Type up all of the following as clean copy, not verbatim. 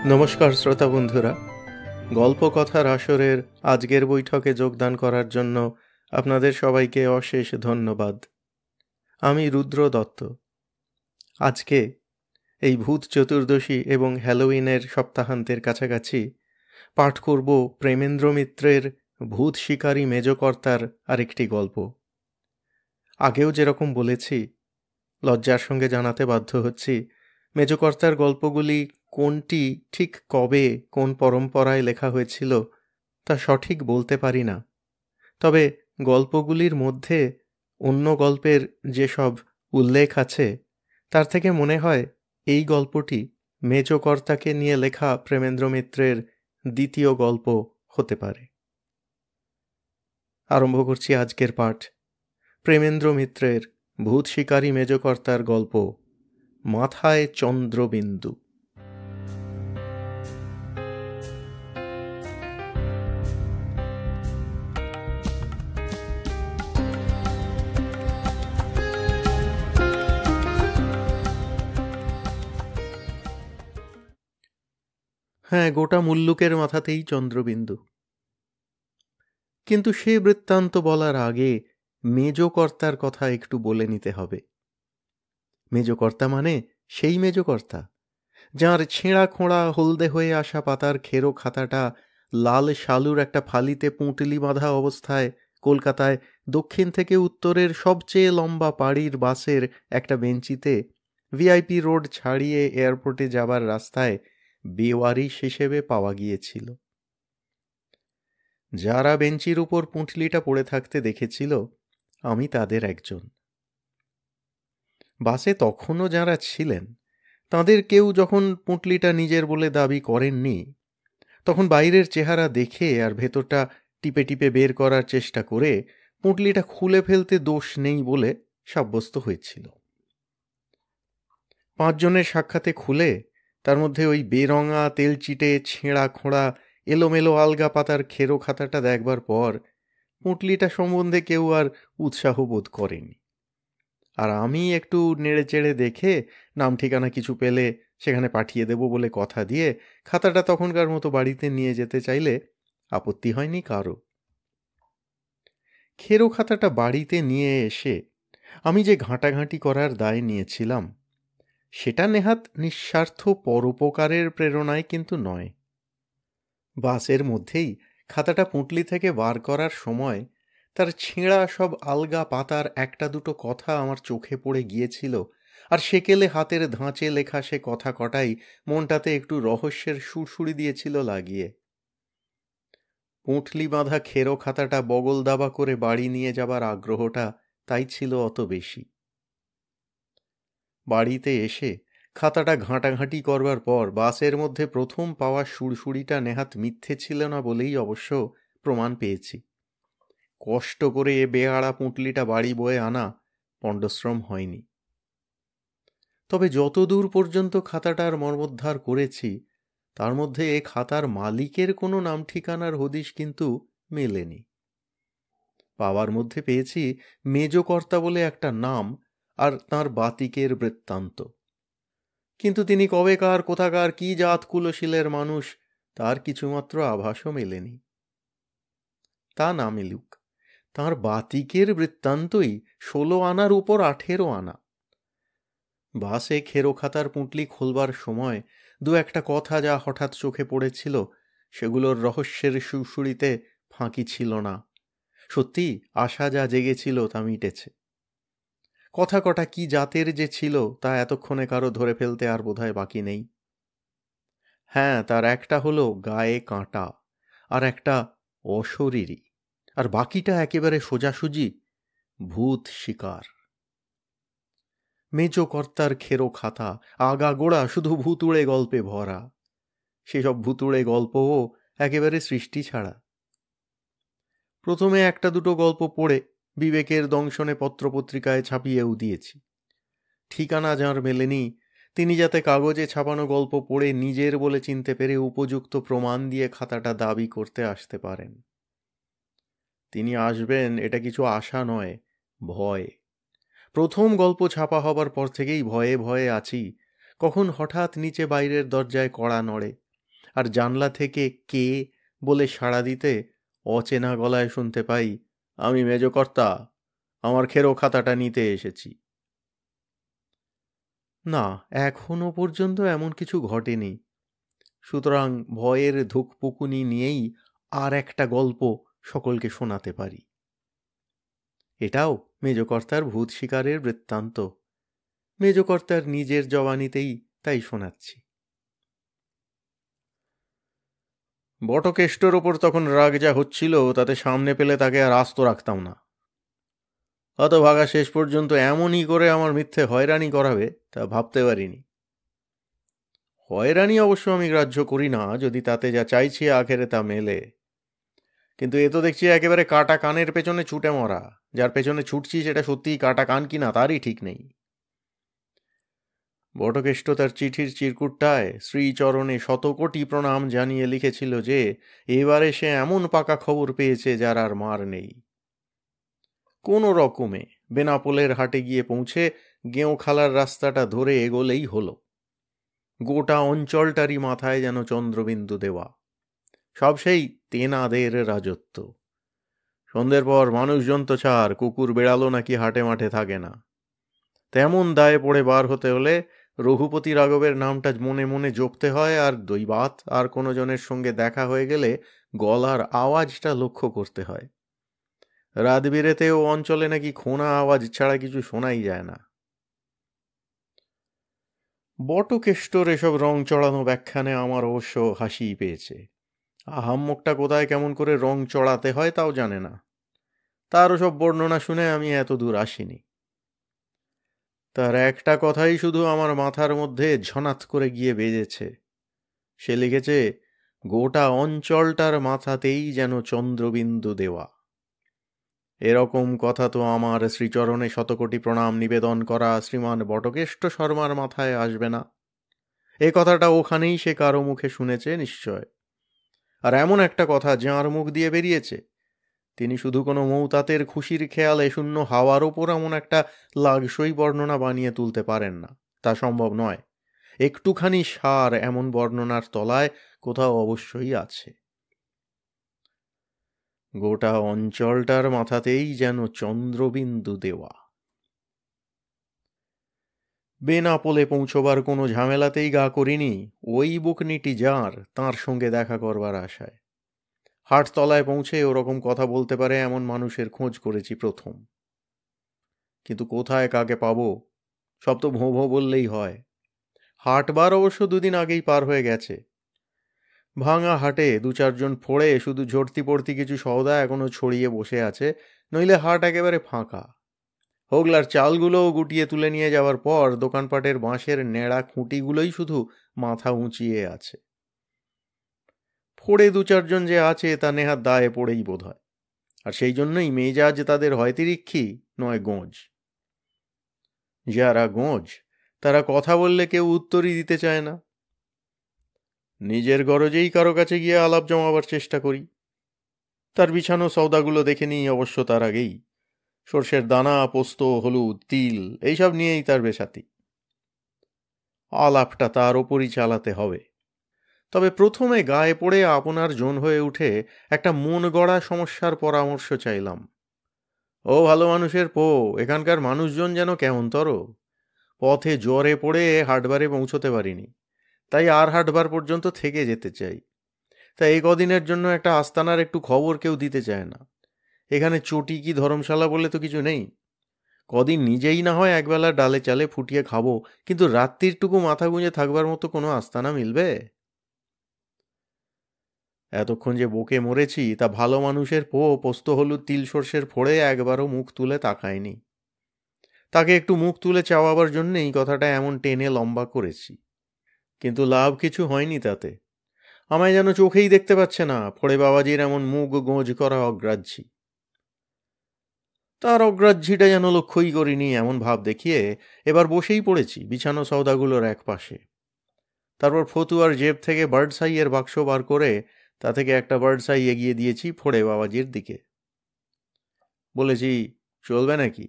নমস্কার শ্রোতা বন্ধুরা, গল্প কথার আসরের আজকের বৈঠকে যোগদান করার জন্য আপনাদের সবাইকে অশেষ ধন্যবাদ। আমি রুদ্র দত্ত। আজকে এই ভূত চতুর্দশী এবং হ্যালোউইনের সপ্তাহান্তের কাছাকাছি পাঠ করব প্রেমেন্দ্র মিত্রের ভূত শিকারী মেজকর্তার আরেকটি গল্প। আগেও যেরকম বলেছি, লজ্জার সঙ্গে জানাতে বাধ্য হচ্ছি, মেজকর্তার গল্পগুলি কোনটি ঠিক কবে কোন পরম্পরায় লেখা হয়েছিল তা সঠিক বলতে পারি না। তবে গল্পগুলির মধ্যে অন্য গল্পের যেসব উল্লেখ আছে তার থেকে মনে হয় এই গল্পটি মেজকর্তাকে নিয়ে লেখা প্রেমেন্দ্র মিত্রের দ্বিতীয় গল্প হতে পারে। আরম্ভ করছি আজকের পাঠ, প্রেমেন্দ্র মিত্রের ভূত শিকারী মেজকর্তার গল্প মাথায় চন্দ্রবিন্দু। হ্যাঁ, গোটা মুল্লুকের মাথাতেই চন্দ্রবিন্দু। কিন্তু সে বৃত্তান্ত বলার আগে মেজকর্তার কথা একটু বলে নিতে হবে। মেজকর্তা মানে সেই মেজকর্তা যাঁর ছেঁড়া খোঁড়া হলদে হয়ে আসা পাতার খেরো খাতাটা লাল শালুর একটা ফালিতে পুঁটলি বাঁধা অবস্থায় কলকাতায় দক্ষিণ থেকে উত্তরের সবচেয়ে লম্বা পাড়ির বাসের একটা বেঞ্চিতে ভিআইপি রোড ছাড়িয়ে এয়ারপোর্টে যাবার রাস্তায় বেওয়ারিশ হিসেবে পাওয়া গিয়েছিল। যারা বেঞ্চির উপর পুঁটলিটা পড়ে থাকতে দেখেছিল, আমি তাদের একজন। বাসে তখনও যারা ছিলেন তাদের কেউ যখন পুঁটলিটা নিজের বলে দাবি করেননি, তখন বাইরের চেহারা দেখে আর ভেতরটা টিপে টিপে বের করার চেষ্টা করে পুঁটলিটা খুলে ফেলতে দোষ নেই বলে সাব্যস্ত হয়েছিল। 5 জনের সাক্ষাতে খুলে তার মধ্যে ওই বেরঙা তেলচিটে ছেঁড়া খোঁড়া এলোমেলো আলগা পাতার খেরো খাতাটা দেখবার পর পুঁটলিটা সম্বন্ধে কেউ আর উৎসাহ বোধ করেনি। আর আমি একটু নেড়ে চেড়ে দেখে নাম ঠিকানা কিছু পেলে সেখানে পাঠিয়ে দেব বলে কথা দিয়ে খাতাটা তখনকার মতো বাড়িতে নিয়ে যেতে চাইলে আপত্তি হয়নি কারো। খেরো খাতাটা বাড়িতে নিয়ে এসে আমি যে ঘাঁটাঘাঁটি করার দায় নিয়েছিলাম সেটা নেহাত নিঃস্বার্থ পরোপকারের প্রেরণায় কিন্তু নয়। বাসের মধ্যেই খাতাটা পুঁটলি থেকে বার করার সময় তার ছেঁড়া সব আলগা পাতার একটা দুটো কথা আমার চোখে পড়ে গিয়েছিল, আর সেকেলে হাতের ধাঁচে লেখা সে কথা কটাই মনটাতে একটু রহস্যের সুড়সুড়ি দিয়েছিল লাগিয়ে। পুঁটলি বাঁধা খেরো খাতাটা বগল দাবা করে বাড়ি নিয়ে যাবার আগ্রহটা তাই ছিল অত বেশি। বাড়িতে এসে খাতাটা ঘাঁটাঘাঁটি করবার পর বাসের মধ্যে প্রথম পাওয়া সুড়সুড়িটা নেহাত মিথ্যে ছিল না বলেই অবশ্য প্রমাণ পেয়েছি। কষ্ট করে এ বেয়াড়া পুঁটলিটা বাড়ি বয়ে আনা পণ্ডশ্রম হয়নি। তবে যতদূর পর্যন্ত খাতাটার মর্মোদ্ধার করেছি তার মধ্যে এ খাতার মালিকের কোনো নাম ঠিকানার হদিশ কিন্তু মেলেনি। পাওয়ার মধ্যে পেয়েছি মেজকর্তা বলে একটা নাম আর তাঁর বাতিকের বৃত্তান্ত, কিন্তু তিনি কবেকার কোথাকার কি জাত কুলশীলের মানুষ তার কিছুমাত্র আভাসও মেলেনি। তা না মিলুক, তাঁর বাতিকের বৃত্তান্তই 16 আনার উপর 18 আনা। বাসে খেরো খাতার পুঁটলি খোলবার সময় দু একটা কথা যা হঠাৎ চোখে পড়েছিল সেগুলোর রহস্যের সুড়সুড়িতে ফাঁকি ছিল না। সত্যি আশা যা জেগেছিল তা মিটেছে। কথা কটা কি জাতের যে ছিল তা এতক্ষণে কারো ধরে ফেলতে আর বোধহয় বাকি নেই। হ্যাঁ, তার একটা হলো গায়ে কাঁটা, আর একটা অশরীরী, আর বাকিটা একেবারে সোজাসুজি ভূত শিকার। মেজকর্তার খেরো খাতা আগাগোড়া শুধু ভুতুড়ে গল্পে ভরা। সেসব ভুতুড়ে গল্পও একেবারে সৃষ্টি ছাড়া। প্রথমে একটা দুটো গল্প পড়ে বিবেকের দংশনে পত্রপত্রিকায় ছাপিয়েও দিয়েছি। ঠিকানা যাঁর মেলেনি তিনি যাতে কাগজে ছাপানো গল্প পড়ে নিজের বলে চিনতে পেরে উপযুক্ত প্রমাণ দিয়ে খাতাটা দাবি করতে আসতে পারেন। তিনি আসবেন এটা কিছু আশা নয়, ভয়। প্রথম গল্প ছাপা হবার পর থেকেই ভয়ে ভয়ে আছি কখন হঠাৎ নিচে বাইরের দরজায় কড়া নড়ে, আর জানলা থেকে কে বলে সাড়া দিতে অচেনা গলায় শুনতে পাই, আমি মেজকর্তা, আমার খেরো খাতাটা নিতে এসেছি। না, এখনো পর্যন্ত এমন কিছু ঘটেনি। সুতরাং ভয়ের ধুকপুকুনি নিয়েই আর একটা গল্প সকলকে শোনাতে পারি। এটাও মেজকর্তার ভূত শিকারের বৃত্তান্ত। মেজকর্তার নিজের জবানিতেই তাই শোনাচ্ছি। বটকেষ্টর ওপর তখন রাগ যা হচ্ছিল তাতে সামনে পেলে তাকে আর আস্ত রাখতাম না। হতভাগা শেষ পর্যন্ত এমনই করে আমার মিথ্যে হয়রানি করাবে তা ভাবতে পারিনি। হয়রানি অবশ্য আমি গ্রাহ্য করি না, যদি তাতে যা চাইছি আখেরে তা মেলে। কিন্তু এ তো দেখছি একেবারে কাটা কানের পেছনে ছুটে মরা। যার পেছনে ছুটছি সেটা সত্যিই কাটা কান কিনা তারই ঠিক নেই। বটকেষ্ট তার চিঠির চিরকুটটায় শ্রীচরণে শতকোটি প্রণাম জানিয়ে লিখেছিল যে এবারে সে এমন পাকা খবর পেয়েছে যার আর মার নেই। কোনো রকমে বেনাপোলের হাটে গিয়ে পৌঁছে গেঁওখালার রাস্তাটা ধরে এগোলেই হলো। গোটা অঞ্চলটারই মাথায় যেন চন্দ্রবিন্দু দেওয়া। সব সেই তেনাদের রাজত্ব। সন্ধ্যের পর মানুষজন তো ছাড়, কুকুর বেড়ালো নাকি হাটে মাঠে থাকে না। তেমন দায়ে পড়ে বার হতে হলে রঘুপতি রাঘবের নামটা মনে মনে জপতে হয়, আর দৈবাত আর কোনো জনের সঙ্গে দেখা হয়ে গেলে গলার আওয়াজটা লক্ষ্য করতে হয়। রাত বিরেতেও অঞ্চলে নাকি খোনা আওয়াজ ছাড়া কিছু শোনাই যায় না। বটকেষ্টর এসব রং চড়ানো ব্যাখ্যানে আমার অবশ্য হাসিই পেয়েছে। আহাম্মকটা কোথায় কেমন করে রং চড়াতে হয় তাও জানে না। তার ওসব বর্ণনা শুনে আমি এত দূর আসিনি। তার একটা কথাই শুধু আমার মাথার মধ্যে ঝনাত করে গিয়ে বেজেছে। সে লিখেছে, গোটা অঞ্চলটার মাথাতেই যেন চন্দ্রবিন্দু দেওয়া। এরকম কথা তো আমার শ্রীচরণে শতকোটি প্রণাম নিবেদন করা শ্রীমান বটকেষ্ট শর্মার মাথায় আসবে না। এ কথাটা ওখানেই সে কারো মুখে শুনেছে নিশ্চয়। আর এমন একটা কথা যাঁর মুখ দিয়ে বেরিয়েছে, তিনি শুধু কোনো মৌতাতের খুশির খেয়ালে শূন্য হাওয়ার ওপর এমন একটা লাগসই বর্ণনা বানিয়ে তুলতে পারেন না। তা সম্ভব নয়। একটুখানি সার এমন বর্ণনার তলায় কোথাও অবশ্যই আছে। গোটা অঞ্চলটার মাথাতেই যেন চন্দ্রবিন্দু দেওয়া। বেনাপোলে পৌঁছবার কোনো ঝামেলাতেই গা করিনি ওই বুকনিটি যার, তাঁর সঙ্গে দেখা করবার আশায়। হাটতলায় পৌঁছে ওরকম কথা বলতে পারে এমন মানুষের খোঁজ করেছি প্রথম। কিন্তু কোথায় কাকে পাবো? সব তো ভোঁ ভোঁ বললেই হয়। হাটবার অবশ্য দুদিন আগেই পার হয়ে গেছে। ভাঙা হাটে দু চারজন ফোড়ে শুধু ঝর্তি পড়তি কিছু সওদা এখনো ছড়িয়ে বসে আছে, নইলে হাট একেবারে ফাঁকা। হোগলার চালগুলোও গুটিয়ে তুলে নিয়ে যাওয়ার পর দোকানপাটের বাঁশের ন্যাড়া খুঁটিগুলোই শুধু মাথা উঁচিয়ে আছে। ফোড়ে দু চারজন যে আছে তা নেহাত দায়ে পড়েই বোধ হয়। আর সেই জন্যই মেজাজ তাদের হয় তিরিক্ষি, নয় গোঁজ। যারা গোঁজ তারা কথা বললে কেউ উত্তরই দিতে চায় না। নিজের গরজেই কারো কাছে গিয়ে আলাপ জমাবার চেষ্টা করি। তার বিছানো সওদাগুলো দেখে নিই অবশ্য তার আগেই। সর্ষের দানা, পোস্ত, হলুদ, তিল এইসব নিয়েই তার বেসাতি। আলাপটা তার ওপরই চালাতে হবে। তবে প্রথমে গায়ে পড়ে আপনার জন হয়ে উঠে একটা মন গড়া সমস্যার পরামর্শ চাইলাম। ও ভালো মানুষের পো, এখানকার মানুষজন যেন কেমনতর। পথে জ্বরে পড়ে হাটবারে পৌঁছতে পারিনি, তাই আর হাটবার পর্যন্ত থেকে যেতে চাই। তাই এই কদিনের জন্য একটা আস্তানার একটু খবর কেউ দিতে চায় না। এখানে চটি কি ধর্মশালা বলে তো কিছু নেই। কদিন নিজেই না হয় একবেলা ডালে চালে ফুটিয়ে খাবো, কিন্তু রাত্রিরটুকু মাথা গুঁজে থাকবার মতো কোনো আস্তানা মিলবে? এতক্ষণ যে বকে মরেছি তা ভালো মানুষের পোস্ত, হলুদ, তিল, সর্ষের ফোড়ে একবারও মুখ তুলে তাকায়নি। তাকে একটু মুখ তুলে চাওয়াবার জন্যেই কথাটা এমন টেনে লম্বা করেছি। কিন্তু লাভ কিছু হয়নি তাতে। আমায় যেন চোখেই দেখতে পাচ্ছে না ফোড়ে বাবাজির এমন মুখ গোঁজ করা অগ্রাহ্যী। তার অগ্রাহ্যিটা যেন লক্ষ্যই করিনি এমন ভাব দেখিয়ে এবার বসেই পড়েছি বিছানো সওদাগুলোর এক পাশে। তারপর ফতুয়ার জেব থেকে বার্ডসাইয়ের বাক্স বার করে তা থেকে একটা বার্ডসাই এগিয়ে দিয়েছি ফোড়ে বাবাজির দিকে। বলেছি, চলবে নাকি?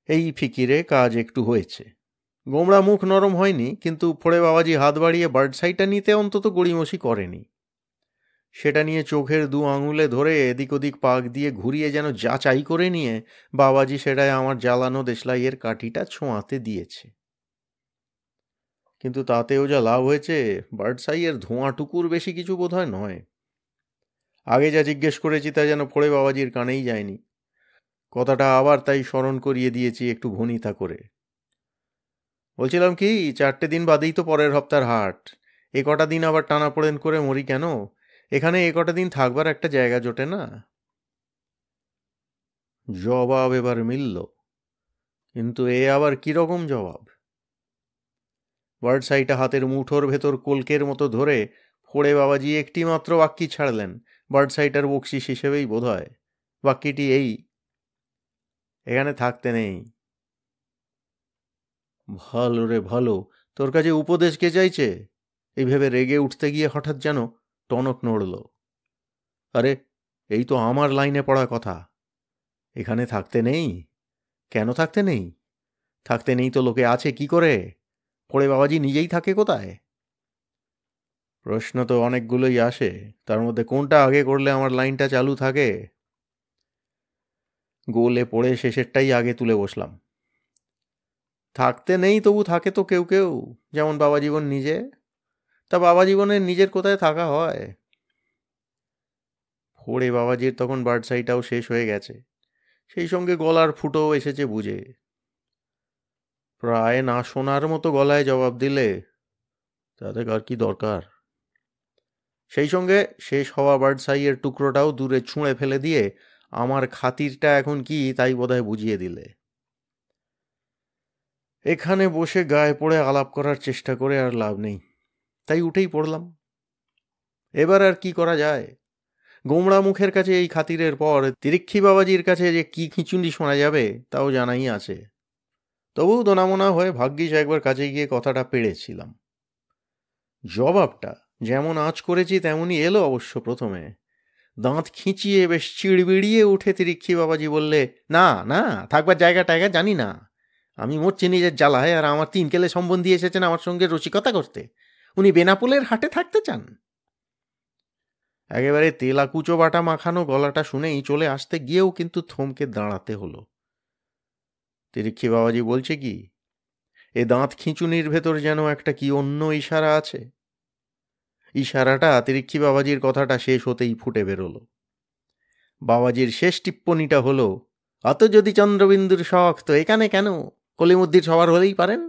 এই ফিকিরে কাজ একটু হয়েছে। গোমড়া মুখ নরম হয়নি, কিন্তু ফোড়ে বাবাজি হাত বাড়িয়ে বার্ড সাইটা নিতে অন্তত গড়িমসি করেনি। সেটা নিয়ে চোখের দু আঙুলে ধরে এদিক ওদিক পাক দিয়ে ঘুরিয়ে যেন যাচাই করে নিয়ে বাবাজি সেটায় আমার জ্বালানো দেশলাইয়ের কাঠিটা ছোঁয়াতে দিয়েছে। কিন্তু তাতেও যা লাভ হয়েছে, বার্ডসাইয়ের ধোঁয়াটুকুর বেশি কিছু বোধহয় নয়। আগে যা জিজ্ঞেস করেছি তা যেন ফোড়ে বাবাজির কানেই যায়নি। কথাটা আবার তাই স্মরণ করিয়ে দিয়েছি একটু ভনিতা করে। বলছিলাম কি, 4টে দিন বাদেই তো পরের হপ্তার হাট। এ কটা দিন আবার টানাপোড়েন করে মরি কেন? এখানে এ কটা দিন থাকবার একটা জায়গা জোটে না। জবাব এবার মিলল, কিন্তু এ আবার কিরকম জবাব? বার্ডসাইটা হাতের মুঠোর ভেতর কলকের মতো ধরে ফোড়ে বাবাজি একটি মাত্র বাক্যি ছাড়লেন, বার্ডসাইটার বকশিস হিসেবেই বোধ হয়। বাক্যিটি এই: এখানে থাকতে নেই। ভালো রে ভালো, তোর কাছে উপদেশ কে চাইছে? এই ভেবে রেগে উঠতে গিয়ে হঠাৎ যেন টনক নড়ল। আরে, এই তো আমার লাইনে পড়া কথা। এখানে থাকতে নেই? কেন থাকতে নেই? থাকতে নেই তো লোকে আছে কি করে? ফোড়ে বাবাজি নিজেই থাকে কোথায়? প্রশ্ন তো অনেকগুলোই আসে, তার মধ্যে কোনটা আগে করলে আমার লাইনটা চালু থাকে? গোলে পড়ে শেষেরটাই আগে তুলে বসলাম। থাকতে নেই, তবু থাকে তো কেউ কেউ, যেমন বাবা জীবন নিজে। তা বাবা জীবনের নিজের কোথায় থাকা হয়? ফোড়ে বাবাজির তখন বার্ডসাইটাও শেষ হয়ে গেছে, সেই সঙ্গে গলার ফুটোও এসেছে বুঝে। প্রায় না শোনার মতো গলায় জবাব দিলে, তাতে আর কি দরকার? সেই সঙ্গে শেষ হওয়া বার্ডসাইয়ের টুকরোটাও দূরে ছুঁড়ে ফেলে দিয়ে আমার খাতিরটা এখন কি তাই বোধহয় বুঝিয়ে দিলে। এখানে বসে গায়ে পড়ে আলাপ করার চেষ্টা করে আর লাভ নেই, তাই উঠেই পড়লাম। এবার আর কি করা যায়? গোমড়া মুখের কাছে এই খাতিরের পর তিরিক্ষি বাবাজির কাছে যে কি খিচুনি শোনা যাবে তাও জানাই আছে। তবু দোনামোনা হয়ে ভাগ্যিস একবার কাছে গিয়ে কথাটা পেড়েছিলাম। জবাবটা যেমন আঁচ করেছি তেমনই এলো অবশ্য। প্রথমে দাঁত খিঁচিয়ে বেশ চিড়বিড়িয়ে উঠে তিরিক্ষি বাবাজি বললে, না না, থাকবার জায়গা টায়গা জানি না। আমি মরছি নিজের জ্বালায়, আর আমার 3 কেলে সম্বন্ধী এসেছেন আমার সঙ্গে রসিকতা করতে। উনি বেনাপোলের হাটে থাকতে চান। একেবারে তেলাকুচো বাটা মাখানো গলাটা শুনেই চলে আসতে গিয়েও কিন্তু থমকে দাঁড়াতে হলো। তিরিক্ষি বাবাজি বলছে কি, এ দাঁত খিঁচুনির ভেতর যেন একটা কি অন্য ইশারা আছে। ইশারাটা তিরিক্ষি বাবাজির কথাটা শেষ হতেই ফুটে বেরোলো। বাবাজির শেষ টিপ্পনিটা হলো, অত যদি চন্দ্রবিন্দুর শখ তো এখানে কেন? কলিমুদ্দির সবার হলেই পারেন।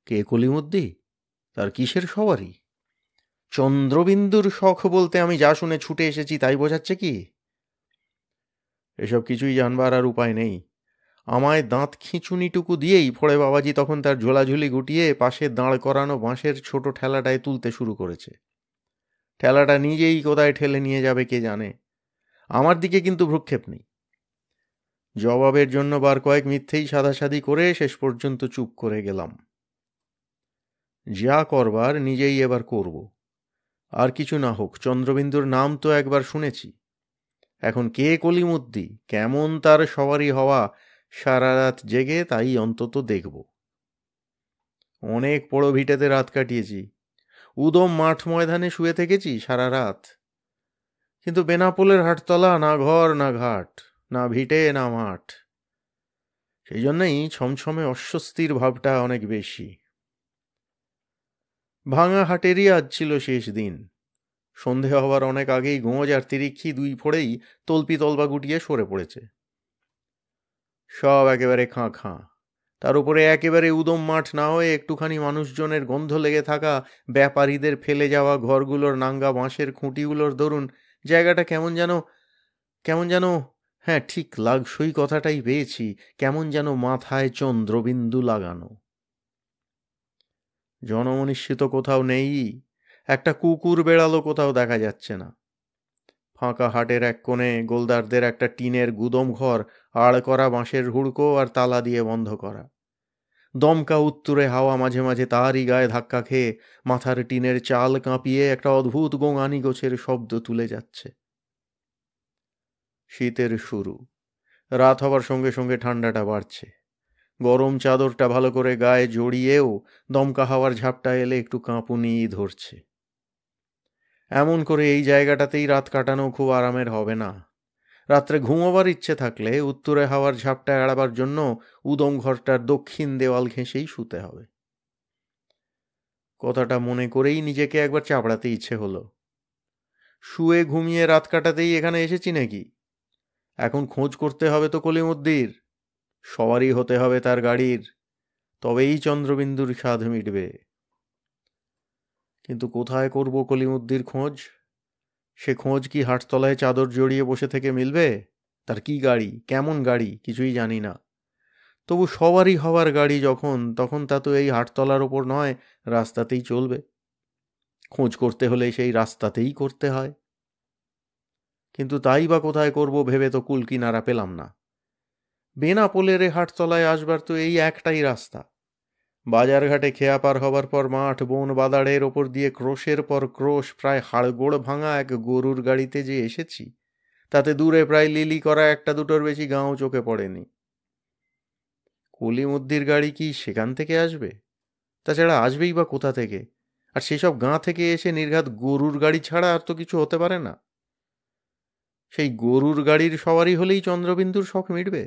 কে কলিমুদ্দি? তার কিসের সবারই? চন্দ্রবিন্দুর শখ বলতে আমি যা শুনে ছুটে এসেছি তাই বোঝাচ্ছে কি? এসব কিছুই জানবার আর উপায় নেই। আমায় দাঁত খিঁচুনিটুকু দিয়েই ফোড়ে বাবাজি তখন তার ঝোলাঝুলি গুটিয়ে পাশে দাঁড় করানো বাঁশের ছোট ঠেলাটায় তুলতে শুরু করেছে। ঠেলাটা নিজেই কোথায় ঠেলে নিয়ে যাবে কে জানে। আমার দিকে কিন্তু ভ্রুক্ষেপ নেই। জবাবের জন্য বার কয়েক মিথ্যেই সাধাসাধি করে শেষ পর্যন্ত চুপ করে গেলাম। যা করবার নিজেই এবার করব। আর কিছু না হোক, চন্দ্রবিন্দুর নাম তো একবার শুনেছি। এখন কে কলিমুদ্দি, কেমন তার সবারই হওয়া, সারা রাত জেগে তাই অন্তত দেখব। অনেক পোড়ো ভিটেতে রাত কাটিয়েছি, উদম মাঠ ময়দানে শুয়ে থেকেছি সারা রাত। কিন্তু বেনাপোলের হাটতলা না ঘর না ঘাট, না ভিটে না মাঠ। সেই জন্যই ছমছমে অস্বস্তির ভাবটা অনেক বেশি। ভাঙা হাটেরই আজ ছিল শেষ দিন। সন্ধে হওয়ার অনেক আগেই গোঁজ আর তিরিক্ষি দুই ফোড়েই তলপি তলবা গুটিয়ে সরে পড়েছে। সব একেবারে খাঁ খাঁ। তার উপরে একেবারে উদম মাঠ না হয়ে একটুখানি মানুষজনের গন্ধ লেগে থাকা ব্যাপারীদের ফেলে যাওয়া ঘরগুলোর নাঙ্গা বাঁশের খুঁটিগুলোর দরুন জায়গাটা কেমন যেন, হ্যাঁ ঠিক লাগসই কথাটাই পেয়েছি, কেমন যেন মাথায় চন্দ্রবিন্দু লাগানো। জনমনিষ্ঠিত কোথাও নেই, একটা কুকুর বেড়ালো কোথাও দেখা যাচ্ছে না। ফাঁকা হাটের এক কোণে গোলদারদের একটা টিনের গুদম ঘর, আড় করা বাঁশের হুড়কো আর তালা দিয়ে বন্ধ করা। দমকা উত্তুরে হাওয়া মাঝে মাঝে তারই গায়ে ধাক্কা খেয়ে মাথার টিনের চাল কাঁপিয়ে একটা অদ্ভুত গোঙানি গোছের শব্দ তুলে যাচ্ছে। শীতের শুরু, রাত হবার সঙ্গে সঙ্গে ঠান্ডাটা বাড়ছে। গরম চাদরটা ভালো করে গায়ে জড়িয়েও দমকা হাওয়ার ঝাপটা এলে একটু কাঁপুনি ধরছে। এমন করে এই জায়গাটাতেই রাত কাটানো খুব আরামের হবে না। রাত্রে ঘুমোবার ইচ্ছে থাকলে উত্তরে হাওয়ার ঝাপটা এড়াবার জন্য উদম ঘরটার দক্ষিণ দেওয়াল ঘেঁষেই শুতে হবে। কথাটা মনে করেই নিজেকে একবার চাপড়াতে ইচ্ছে হলো। শুয়ে ঘুমিয়ে রাত কাটাতেই এখানে এসেছি নাকি? এখন খোঁজ করতে হবে তো কলিমুদ্দির। সবারই হতে হবে তার গাড়ির, তবেই চন্দ্রবিন্দুর স্বাদ মিটবে। কিন্তু কোথায় করব কলিমুদ্দির খোঁজ? সে খোঁজ কি হাটতলায় চাদর জড়িয়ে বসে থেকে মিলবে? তার কি গাড়ি, কেমন গাড়ি, কিছুই জানি না। তবু সবারই হওয়ার গাড়ি যখন, তখন তা তো এই হাটতলার ওপর নয়, রাস্তাতেই চলবে। খোঁজ করতে হলে সেই রাস্তাতেই করতে হয়। কিন্তু তাই বা কোথায় করব ভেবে তো কুল কিনারা পেলাম না। বেনাপোলের হাটতলায় আসবার তো এই একটাই রাস্তা। বাজারঘাটে খেয়া পার হবার পর মাঠ, বন, বাদাড়ের ওপর দিয়ে ক্রোশের পর ক্রোশ প্রায় হাড়গোড় ভাঙা এক গরুর গাড়িতে যে এসেছি, তাতে দূরে প্রায় লিলি করা একটা দুটোর বেশি গাঁও চোখে পড়েনি। কলিমুদ্দির গাড়ি কি সেখান থেকে আসবে? তাছাড়া আসবেই বা কোথা থেকে? আর সেসব গাঁ থেকে এসে নির্ঘাত গরুর গাড়ি ছাড়া আর তো কিছু হতে পারে না। সেই গরুর গাড়ির সওয়ারি হলেই চন্দ্রবিন্দুর শখ মিটবে?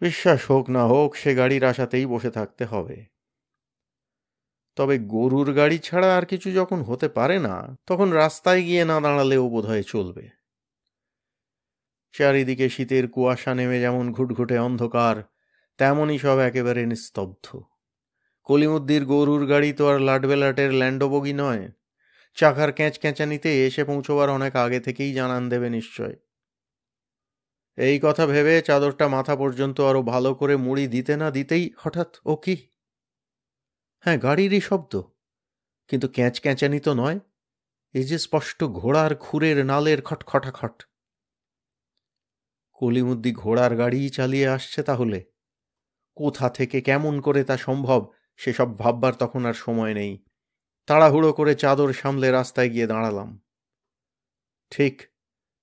বিশ্বাস হোক না হোক, সে গাড়ির আশাতেই বসে থাকতে হবে। তবে গরুর গাড়ি ছাড়া আর কিছু যখন হতে পারে না, তখন রাস্তায় গিয়ে না দাঁড়ালেও বোধহয় চলবে। চারিদিকে শীতের কুয়াশা নেমে যেমন ঘুটঘুটে অন্ধকার, তেমনই সব একেবারে নিস্তব্ধ। কলিমুদ্দির গরুর গাড়ি তো আর লাটবেলাটের ল্যান্ডোবগি নয়। চাকার ক্যাঁচক্যাঁচানিতে এসে পৌঁছবার অনেক আগে থেকেই জানান দেবে নিশ্চয়। এই কথা ভেবে চাদরটা মাথা পর্যন্ত আরো ভালো করে মুড়ি দিতে না দিতেই হঠাৎ ও কি! হ্যাঁ, গাড়িরই শব্দ, কিন্তু ক্যাঁচক্যাঁচানি তো নয়। এই যে স্পষ্ট ঘোড়ার খুরের নালের খটখটাখট। কলিমুদ্দি ঘোড়ার গাড়িই চালিয়ে আসছে তাহলে? কোথা থেকে, কেমন করে তা সম্ভব, সেসব ভাববার তখন আর সময় নেই। তাড়াহুড়ো করে চাদর সামলে রাস্তায় গিয়ে দাঁড়ালাম। ঠিক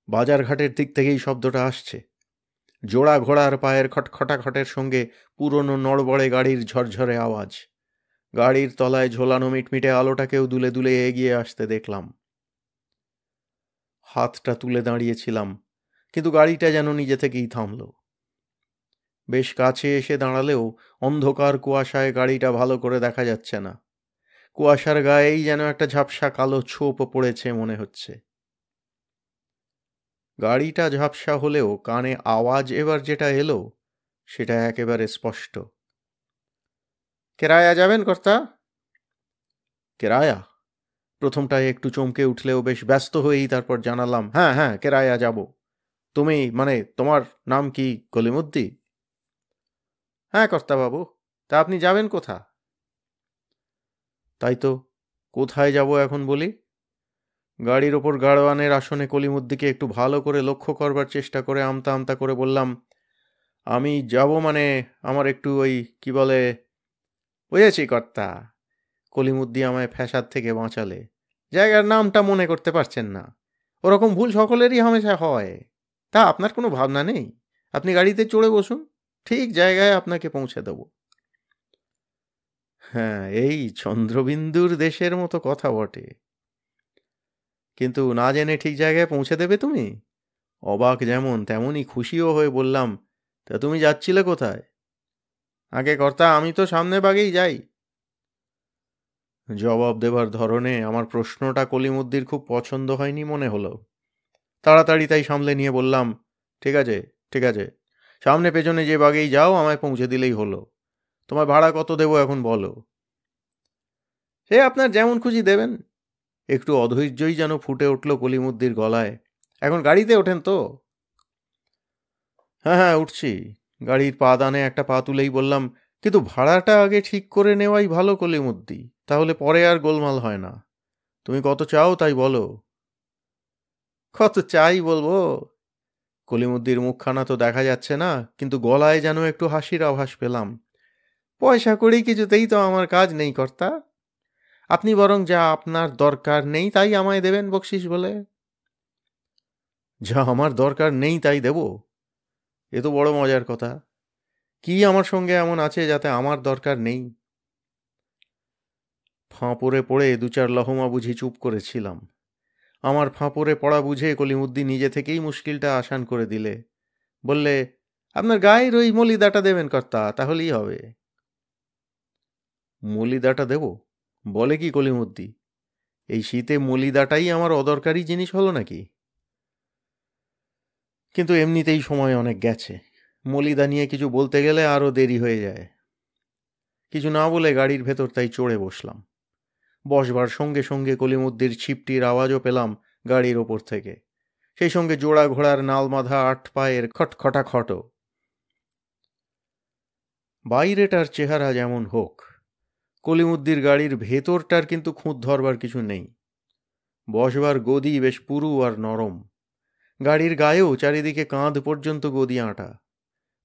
বাজারঘাটের দিক থেকেই শব্দটা আসছে। জোড়া ঘোড়ার পায়ের খটখটাখটের সঙ্গে পুরনো নড়বড়ে গাড়ির ঝরঝরে আওয়াজ। গাড়ির তলায় ঝোলানো মিটমিটে আলোটাকেও দুলে দুলে এগিয়ে আসতে দেখলাম। হাতটা তুলে দাঁড়িয়েছিলাম, কিন্তু গাড়িটা যেন নিজে থেকেই থামল। বেশ কাছে এসে দাঁড়ালেও অন্ধকার কুয়াশায় গাড়িটা ভালো করে দেখা যাচ্ছে না। কুয়াশার গায়েই যেন একটা ঝাপসা কালো ছোপ পড়েছে মনে হচ্ছে। গাড়িটা ঝাপসা হলেও কানে আওয়াজ এবার যেটা এলো, সেটা একেবারে স্পষ্ট। কেরায়া যাবেন কর্তা? কেরায়া? প্রথমটায় একটু চমকে উঠলেও বেশ ব্যস্ত হয়েই তারপর জানালাম, হ্যাঁ হ্যাঁ, কেরায়া যাব। তুমি, মানে তোমার নাম কি কলিমুদ্দি? হ্যাঁ কর্তাবাবু। তা আপনি যাবেন কোথা? তাই তো, কোথায় যাব এখন বলি? গাড়ির ওপর গাড়োয়ানের আসনে কলিমুদ্দিকে একটু ভালো করে লক্ষ্য করবার চেষ্টা করে আমতা আমতা করে বললাম, আমি যাব মানে আমার একটু ওই কি বলে। বুঝেছি কর্তা। কলিমুদ্দি আমায় ফ্যাসাদ থেকে বাঁচালে। জায়গার নামটা মনে করতে পারছেন না? ওরকম ভুল সকলেরই হামেশা হয়। তা আপনার কোনো ভাবনা নেই, আপনি গাড়িতে চড়ে বসুন, ঠিক জায়গায় আপনাকে পৌঁছে দেব। হ্যাঁ, এই চন্দ্রবিন্দুর দেশের মতো কথা বটে। কিন্তু না জেনে ঠিক জায়গায় পৌঁছে দেবে তুমি? অবাক যেমন তেমনই খুশিও হয়ে বললাম, তা তুমি যাচ্ছিলে কোথায়? আগে কর্তা, আমি তো সামনে বাগেই যাই। জবাব দেবার ধরনে আমার প্রশ্নটা কলিমুদ্দির খুব পছন্দ হয়নি মনে হলো। তাড়াতাড়ি তাই সামলে নিয়ে বললাম, ঠিক আছে, ঠিক আছে, সামনে পেছনে যে বাগেই যাও, আমায় পৌঁছে দিলেই হলো। তোমার ভাড়া কত দেবো এখন বলো? সে আপনার যেমন খুশি দেবেন। একটু অধৈর্যই যেন ফুটে উঠল কলিমুদ্দির গলায়। এখন গাড়িতে ওঠেন তো? হ্যাঁ হ্যাঁ, উঠছি। গাড়ির পা দানে একটা পা তুলেই বললাম, কিন্তু ভাড়াটা আগে ঠিক করে নেওয়াই ভালো কলিমুদ্দি, তাহলে পরে আর গোলমাল হয় না। তুমি কত চাও তাই বলো। কত চাই বলবো? কলিমুদ্দির মুখখানা তো দেখা যাচ্ছে না, কিন্তু গলায় যেন একটু হাসির আভাস পেলাম। পয়সা কড়ি কিছুতেই তো আমার কাজ নেই কর্তা। আপনি বরং যা আপনার দরকার নেই তাই আমায় দেবেন বকশিস বলে। যা আমার দরকার নেই তাই দেব? এ তো বড় মজার কথা। কি আমার সঙ্গে এমন আছে যাতে আমার দরকার নেই? ফাঁপড়ে পড়ে দু চার লহমা বুঝি চুপ করেছিলাম। আমার ফাঁপড়ে পড়া বুঝে কলিমুদ্দিন নিজে থেকেই মুশকিলটা আসান করে দিলে। বললে, আপনার গায়ের ওই মলিদাটা দেবেন কর্তা, তাহলেই হবে। মলিদাটা দেব? বলে কি কলিমুদ্দি? এই শীতে মলিদাটাই আমার অদরকারি জিনিস হলো নাকি? কিন্তু এমনিতেই সময় অনেক গেছে। মলিদা নিয়ে কিছু বলতে গেলে আরও দেরি হয়ে যায়। কিছু না বলে গাড়ির ভেতর তাই চড়ে বসলাম। বসবার সঙ্গে সঙ্গে কলিমুদ্দির ছিপটির আওয়াজও পেলাম গাড়ির ওপর থেকে, সেই সঙ্গে জোড়া ঘোড়ার নালমাধা ৮ পায়ের খটখটাখটও। বাইরেটার চেহারা যেমন হোক, কলিমুদ্দির গাড়ির ভেতরটার কিন্তু খুঁত ধরবার কিছু নেই। বসবার গদি বেশ পুরু আর নরম। গাড়ির গায়েও চারিদিকে কাঁধ পর্যন্ত গদি আঁটা,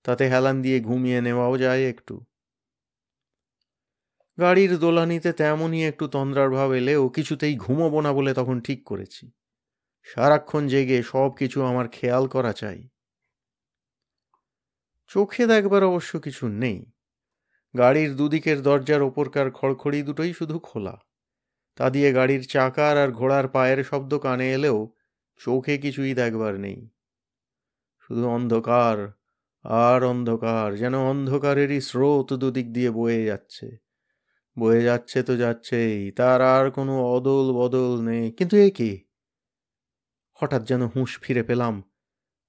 তাতে হেলান দিয়ে ঘুমিয়ে নেওয়াও যায় একটু। গাড়ির দোলানিতে তেমনই একটু তন্দ্রার ভাব এলেও কিছুতেই ঘুমোবো না বলে তখন ঠিক করেছি। সারাক্ষণ জেগে সব কিছু আমার খেয়াল করা চাই। চোখে দেখবার অবশ্য কিছু নেই। গাড়ির দুদিকের দরজার ওপরকার খড়খড়ি দুটোই শুধু খোলা। তা দিয়ে গাড়ির চাকার আর ঘোড়ার পায়ের শব্দ কানে এলেও চোখে কিছুই দেখবার নেই। শুধু অন্ধকার আর অন্ধকার, যেন অন্ধকারেরই স্রোত দুদিক দিয়ে বয়ে যাচ্ছে। বয়ে যাচ্ছে তো যাচ্ছেই, তার আর কোনো অদল বদল নেই। কিন্তু এ কি? হঠাৎ যেন হুঁশ ফিরে পেলাম।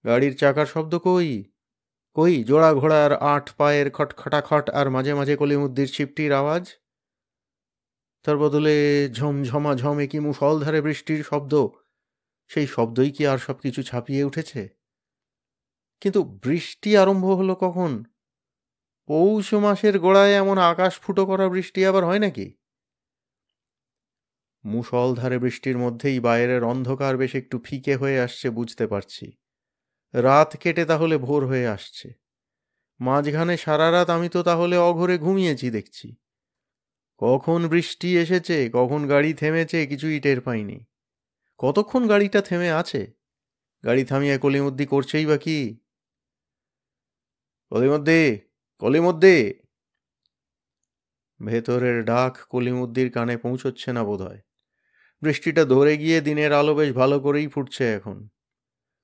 গাড়ির চাকার শব্দ কই? কই জোড়া ঘোড়ার ৮ পায়ের খটখটাখট আর মাঝে মাঝে কলিমুদ্দির ছিপটির আওয়াজ? তার বদলে ঝমঝমা ঝমে কি মুষলধারে বৃষ্টির শব্দ। সেই শব্দই কি আর সব কিছু ছাপিয়ে উঠেছে? কিন্তু বৃষ্টি আরম্ভ হলো কখন? পৌষ মাসের গোড়ায় এমন আকাশ ফুটো করা বৃষ্টি আবার হয় নাকি? মুষলধারে বৃষ্টির মধ্যেই বাইরের অন্ধকার বেশ একটু ফিকে হয়ে আসছে বুঝতে পারছি। রাত কেটে তাহলে ভোর হয়ে আসছে। মাঝখানে সারা রাত আমি তো তাহলে অঘরে ঘুমিয়েছি দেখছি। কখন বৃষ্টি এসেছে, কখন গাড়ি থেমেছে, কিছুই টের পাইনি। কতক্ষণ গাড়িটা থেমে আছে? গাড়ি থামিয়ে কলিমুদ্দি করছেই বা কি? কলিমুদ্দি, কলিমুদ্দি! ভেতরের ডাক কলিমুদ্দির কানে পৌঁছচ্ছে না বোধহয়। বৃষ্টিটা ধরে গিয়ে দিনের আলো বেশ ভালো করেই ফুটছে এখন।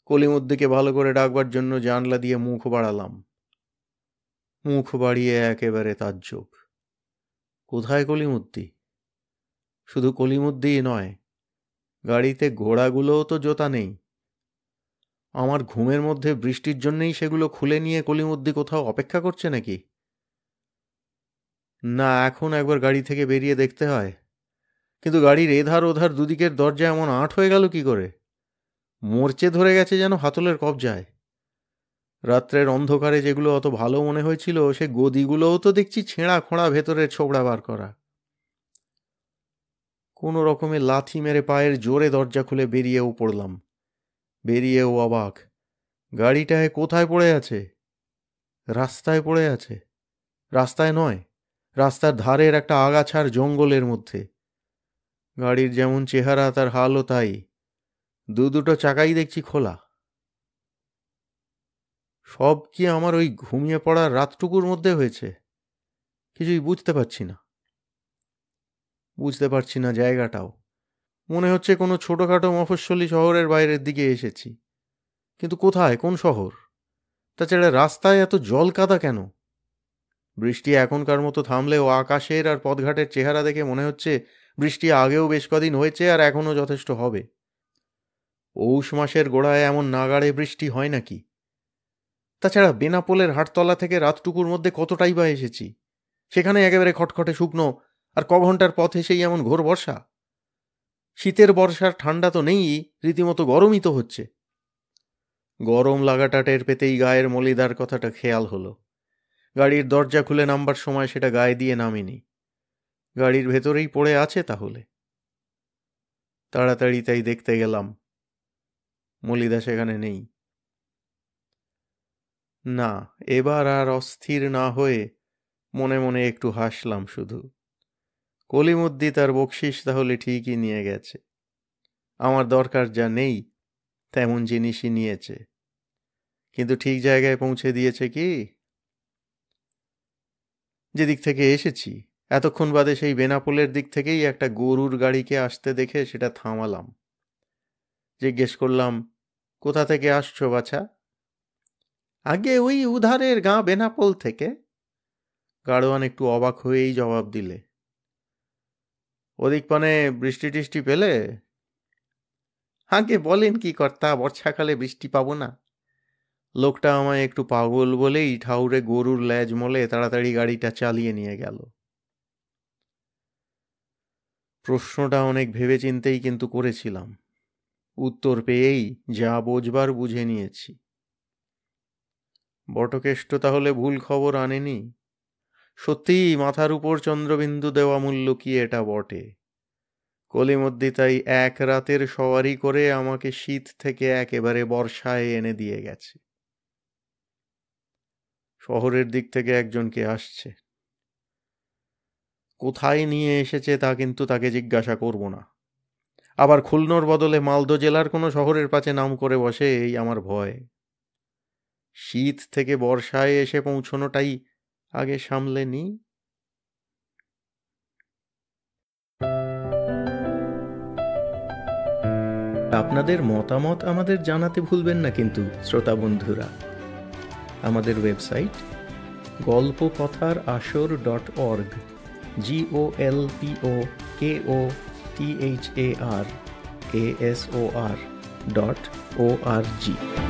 কলিমুদ্দিকে ভালো করে ডাকবার জন্য জানলা দিয়ে মুখ বাড়ালাম। মুখ বাড়িয়ে একেবারে তাজ্জব। কোথায় কলিমুদ্দি? শুধু কলিমুদ্দিই নয়, গাড়িতে ঘোড়াগুলোও তো জোতা নেই। আমার ঘুমের মধ্যে বৃষ্টির জন্যেই সেগুলো খুলে নিয়ে কলিমুদ্দি কোথাও অপেক্ষা করছে নাকি? না, এখন একবার গাড়ি থেকে বেরিয়ে দেখতে হয়। কিন্তু গাড়ির এধার ওধার দুদিকের দরজা এমন আঁট হয়ে গেল কি করে? মরচে ধরে গেছে যেন হাতলের কবজায়। রাত্রের অন্ধকারে যেগুলো অত ভালো মনে হয়েছিল, সে গদিগুলোও তো দেখছি ছেঁড়া খোঁড়া, ভেতরের ছোবড়া বার করা। কোনো রকমে লাথি মেরে পায়ের জোরে দরজা খুলে বেরিয়েও পড়লাম। বেরিয়েও অবাক, গাড়িটা কোথায় পড়ে আছে? রাস্তায় পড়ে আছে। রাস্তায় নয়, রাস্তার ধারের একটা আগাছার জঙ্গলের মধ্যে। গাড়ির যেমন চেহারা তার হালও তাই। দুটো চাকাই দেখছি খোলা। সব কি আমার ওই ঘুমিয়ে পড়ার রাতটুকুর মধ্যে হয়েছে? কিছুই বুঝতে পারছি না। বুঝতে পারছি না জায়গাটাও। মনে হচ্ছে কোনো ছোটোখাটো মফস্বলী শহরের বাইরের দিকে এসেছি। কিন্তু কোথায়, কোন শহর? তাছাড়া রাস্তায় এত জল কাদা কেন? বৃষ্টি এখনকার মতো থামলেও আকাশের আর পথঘাটের চেহারা দেখে মনে হচ্ছে বৃষ্টি আগেও বেশ কদিন হয়েছে আর এখনও যথেষ্ট হবে। পৌষ মাসের গোড়ায় এমন নাগাড়ে বৃষ্টি হয় নাকি? তাছাড়া বেনাপোলের হাটতলা থেকে রাতটুকুর মধ্যে কতটাই বা এসেছি, সেখানে একেবারে খটখটে শুকনো, আর ঘন্টার পথে সেই এমন ঘোর বর্ষা। শীতের বর্ষার ঠান্ডা তো নেই, রীতিমতো গরমই তো হচ্ছে। গরম লাগাটা টের পেতেই গায়ের মলিদার কথাটা খেয়াল হলো। গাড়ির দরজা খুলে নামবার সময় সেটা গায়ে দিয়ে নামিনি। গাড়ির ভেতরেই পড়ে আছে তাহলে। তাড়াতাড়ি তাই দেখতে গেলাম। মলিদা সেখানে নেই। না, এবার আর অস্থির না হয়ে মনে মনে একটু হাসলাম শুধু। কলিমুদ্দি তার বকশিস তাহলে ঠিকই নিয়ে গেছে। আমার দরকার যা নেই তেমন জিনিসই নিয়েছে। কিন্তু ঠিক জায়গায় পৌঁছে দিয়েছে কি? যেদিক থেকে এসেছি, এতক্ষণ বাদে সেই বেনাপোলের দিক থেকেই একটা গরুর গাড়িকে আসতে দেখে সেটা থামালাম। জিজ্ঞেস করলাম, কোথা থেকে আসছো বাছা? আগে ওই উধারের গাঁ বেনাপোল থেকে। গাড়োয়ান একটু অবাক হয়েই জবাব দিলে, ওদিক পানে বৃষ্টি টিষ্টি পেলে? আগে বলেন কি কর্তা, বর্ষাকালে বৃষ্টি পাবো না? লোকটা আমায় একটু পাগল বলেই ঠাউরে গরুর ল্যাজ মলে তাড়াতাড়ি গাড়িটা চালিয়ে নিয়ে গেল। প্রশ্নটা অনেক ভেবেচিন্তেই কিন্তু করেছিলাম। উত্তর পেয়েই যা বোঝবার বুঝে নিয়েছি। বটকেষ্ট তাহলে ভুল খবর আনেনি। সত্যিই মাথার উপর চন্দ্রবিন্দু দেওয়া মূল্য কি এটা বটে। কলিমদ্দি তাই এক রাতের সওয়ারি করে আমাকে শীত থেকে একেবারে বর্ষায় এনে দিয়ে গেছে। শহরের দিক থেকে একজনকে আসছে। কোথায় নিয়ে এসেছে তা কিন্তু তাকে জিজ্ঞাসা করব না। আবার খুলনোর বদলে মালদো জেলার কোনো শহরের পাশে নাম করে বসে, এই আমার ভয়। শীত থেকে বর্ষায় এসে পৌঁছনোটাই আগে সামলে নি। আপনাদের মতামত আমাদের জানাতে ভুলবেন না কিন্তু শ্রোতা বন্ধুরা। আমাদের ওয়েবসাইট golpokothar.asor.org GOLPOKOTHARASOR.org